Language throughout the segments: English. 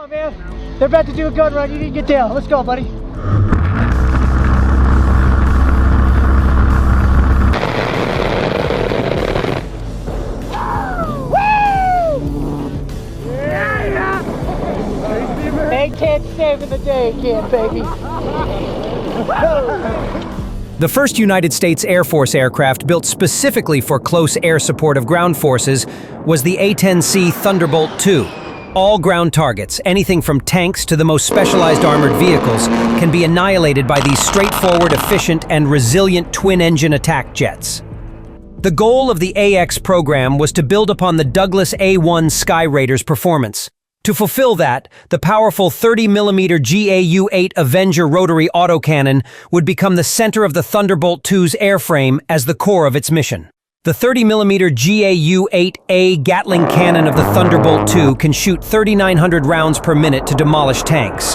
on, man. They're about to do a gun run. You need to get down. Let's go, buddy. A-10 saving the day again, baby. The first United States Air Force aircraft built specifically for close air support of ground forces was the A-10C Thunderbolt II. All ground targets, anything from tanks to the most specialized armored vehicles, can be annihilated by these straightforward, efficient, and resilient twin-engine attack jets. The goal of the AX program was to build upon the Douglas A-1 Skyraider's performance. To fulfill that, the powerful 30mm GAU-8 Avenger rotary autocannon would become the center of the Thunderbolt II's airframe as the core of its mission. The 30mm GAU-8A Gatling cannon of the Thunderbolt II can shoot 3,900 rounds per minute to demolish tanks.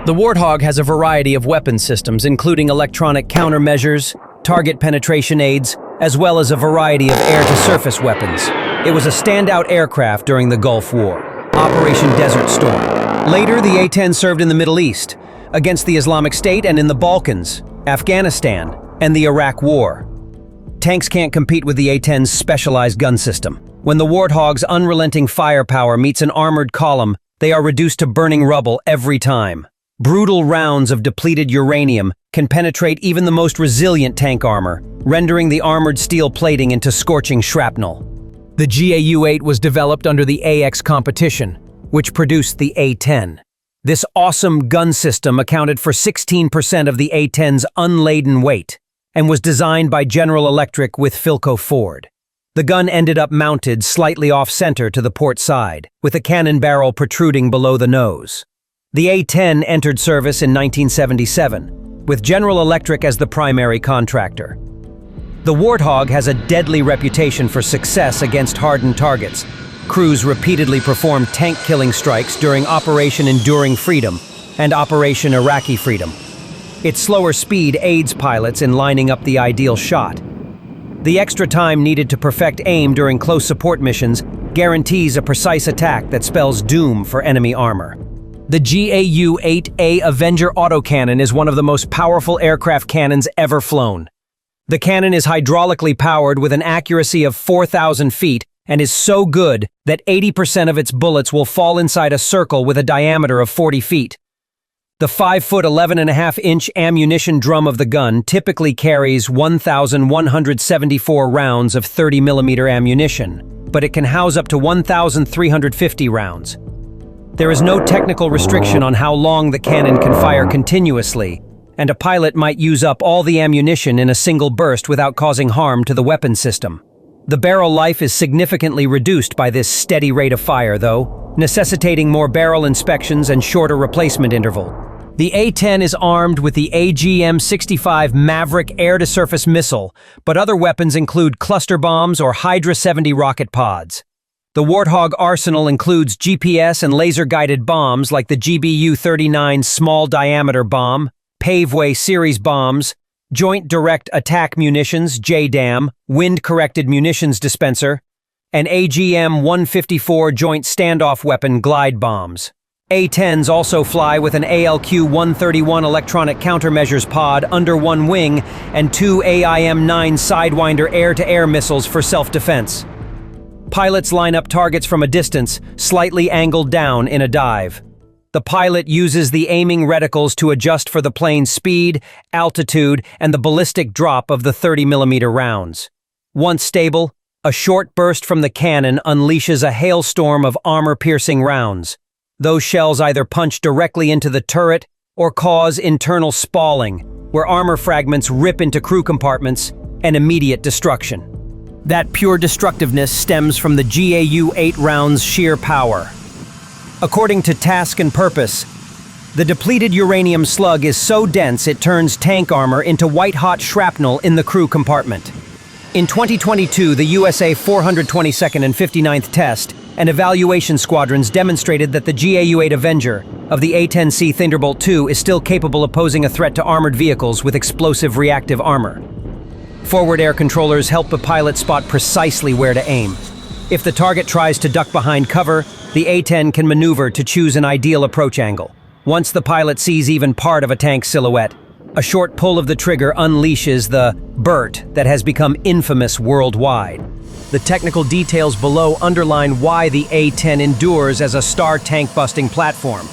The Warthog has a variety of weapon systems, including electronic countermeasures, target penetration aids, as well as a variety of air-to-surface weapons. It was a standout aircraft during the Gulf War, Operation Desert Storm. Later, the A-10 served in the Middle East, against the Islamic State and in the Balkans, Afghanistan, and the Iraq War. Tanks can't compete with the A-10's specialized gun system. When the Warthog's unrelenting firepower meets an armored column, they are reduced to burning rubble every time. Brutal rounds of depleted uranium can penetrate even the most resilient tank armor, rendering the armored steel plating into scorching shrapnel. The GAU-8 was developed under the AX competition, which produced the A-10. This awesome gun system accounted for 16% of the A-10's unladen weight and was designed by General Electric with Philco Ford. The gun ended up mounted slightly off-center to the port side, with a cannon barrel protruding below the nose. The A-10 entered service in 1977, with General Electric as the primary contractor. The Warthog has a deadly reputation for success against hardened targets. Crews repeatedly performed tank-killing strikes during Operation Enduring Freedom and Operation Iraqi Freedom. Its slower speed aids pilots in lining up the ideal shot. The extra time needed to perfect aim during close support missions guarantees a precise attack that spells doom for enemy armor. The GAU-8A Avenger autocannon is one of the most powerful aircraft cannons ever flown. The cannon is hydraulically powered with an accuracy of 4,000 feet and is so good that 80% of its bullets will fall inside a circle with a diameter of 40 feet. The 5-foot 11.5-inch ammunition drum of the gun typically carries 1,174 rounds of 30mm ammunition, but it can house up to 1,350 rounds. There is no technical restriction on how long the cannon can fire continuously, and a pilot might use up all the ammunition in a single burst without causing harm to the weapon system. The barrel life is significantly reduced by this steady rate of fire, though, necessitating more barrel inspections and shorter replacement interval. The A-10 is armed with the AGM-65 Maverick air-to-surface missile, but other weapons include cluster bombs or Hydra 70 rocket pods. The Warthog arsenal includes GPS and laser-guided bombs like the GBU-39 small-diameter bomb, Paveway series bombs, Joint Direct Attack Munitions (JDAM), Wind-Corrected Munitions Dispenser, and AGM-154 Joint Standoff Weapon glide bombs. A-10s also fly with an ALQ-131 electronic countermeasures pod under one wing and two AIM-9 Sidewinder air-to-air missiles for self-defense. Pilots line up targets from a distance, slightly angled down in a dive. The pilot uses the aiming reticles to adjust for the plane's speed, altitude, and the ballistic drop of the 30mm rounds. Once stable, a short burst from the cannon unleashes a hailstorm of armor-piercing rounds. Those shells either punch directly into the turret or cause internal spalling, where armor fragments rip into crew compartments and immediate destruction. That pure destructiveness stems from the GAU-8 round's sheer power. According to Task and Purpose, the depleted uranium slug is so dense it turns tank armor into white-hot shrapnel in the crew compartment. In 2022, the USA 422nd and 59th Test and Evaluation Squadrons demonstrated that the GAU-8 Avenger of the A-10C Thunderbolt II is still capable of posing a threat to armored vehicles with explosive reactive armor. Forward air controllers help the pilot spot precisely where to aim. If the target tries to duck behind cover, the A-10 can maneuver to choose an ideal approach angle. Once the pilot sees even part of a tank silhouette, a short pull of the trigger unleashes the BERT that has become infamous worldwide. The technical details below underline why the A-10 endures as a star tank-busting platform.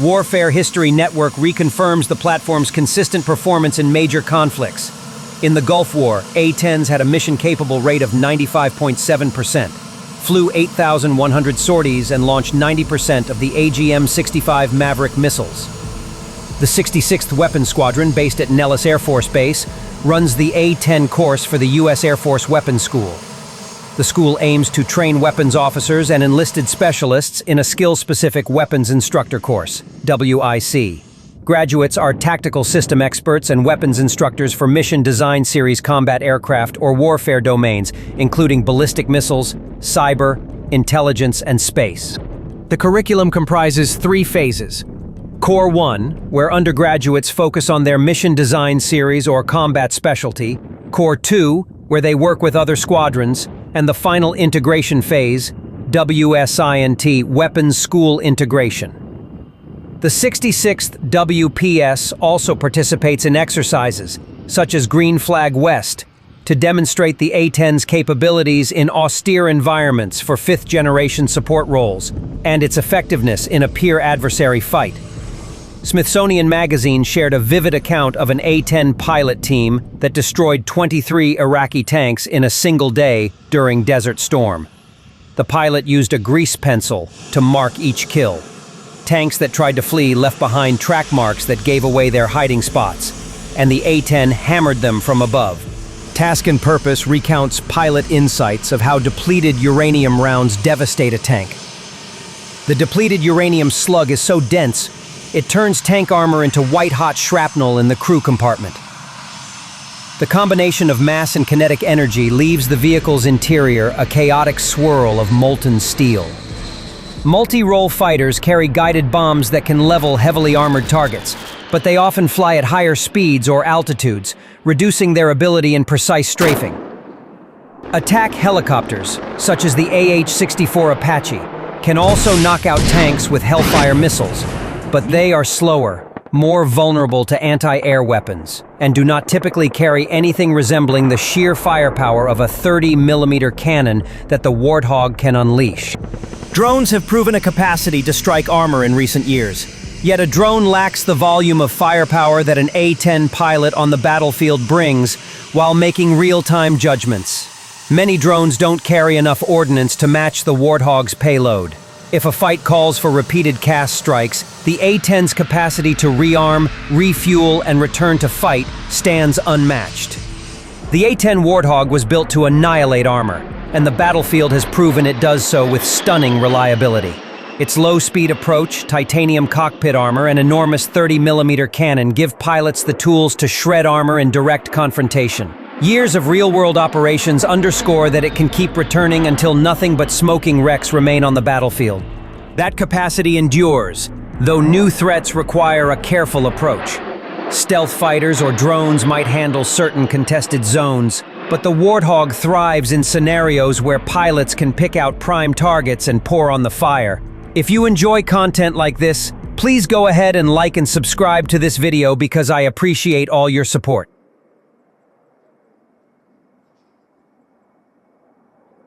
Warfare History Network reconfirms the platform's consistent performance in major conflicts. In the Gulf War, A-10s had a mission-capable rate of 95.7%, flew 8,100 sorties, and launched 90% of the AGM-65 Maverick missiles. The 66th Weapons Squadron, based at Nellis Air Force Base, runs the A-10 course for the U.S. Air Force Weapons School. The school aims to train weapons officers and enlisted specialists in a skill-specific weapons instructor course, WIC. Graduates are tactical system experts and weapons instructors for Mission Design Series combat aircraft or warfare domains, including ballistic missiles, cyber, intelligence, and space. The curriculum comprises 3 phases. Core 1, where undergraduates focus on their Mission Design Series or combat specialty. Core 2, where they work with other squadrons. And the final integration phase, WSINT, Weapons School Integration. The 66th WPS also participates in exercises, such as Green Flag West, to demonstrate the A-10's capabilities in austere environments for 5th-generation support roles, and its effectiveness in a peer adversary fight. Smithsonian Magazine shared a vivid account of an A-10 pilot team that destroyed 23 Iraqi tanks in a single day during Desert Storm. The pilot used a grease pencil to mark each kill. Tanks that tried to flee left behind track marks that gave away their hiding spots, and the A-10 hammered them from above. Task and Purpose recounts pilot insights of how depleted uranium rounds devastate a tank. The depleted uranium slug is so dense, it turns tank armor into white-hot shrapnel in the crew compartment. The combination of mass and kinetic energy leaves the vehicle's interior a chaotic swirl of molten steel. Multi-role fighters carry guided bombs that can level heavily armored targets, but they often fly at higher speeds or altitudes, reducing their ability in precise strafing. Attack helicopters, such as the AH-64 Apache, can also knock out tanks with Hellfire missiles, but they are slower, more vulnerable to anti-air weapons, and do not typically carry anything resembling the sheer firepower of a 30mm cannon that the Warthog can unleash. Drones have proven a capacity to strike armor in recent years, yet a drone lacks the volume of firepower that an A-10 pilot on the battlefield brings while making real-time judgments. Many drones don't carry enough ordnance to match the Warthog's payload. If a fight calls for repeated cast strikes, the A-10's capacity to rearm, refuel, and return to fight stands unmatched. The A-10 Warthog was built to annihilate armor, and the battlefield has proven it does so with stunning reliability. Its low-speed approach, titanium cockpit armor, and enormous 30mm cannon give pilots the tools to shred armor in direct confrontation. Years of real-world operations underscore that it can keep returning until nothing but smoking wrecks remain on the battlefield. That capacity endures, though new threats require a careful approach. Stealth fighters or drones might handle certain contested zones, but the Warthog thrives in scenarios where pilots can pick out prime targets and pour on the fire. If you enjoy content like this, please go ahead and like and subscribe to this video because I appreciate all your support.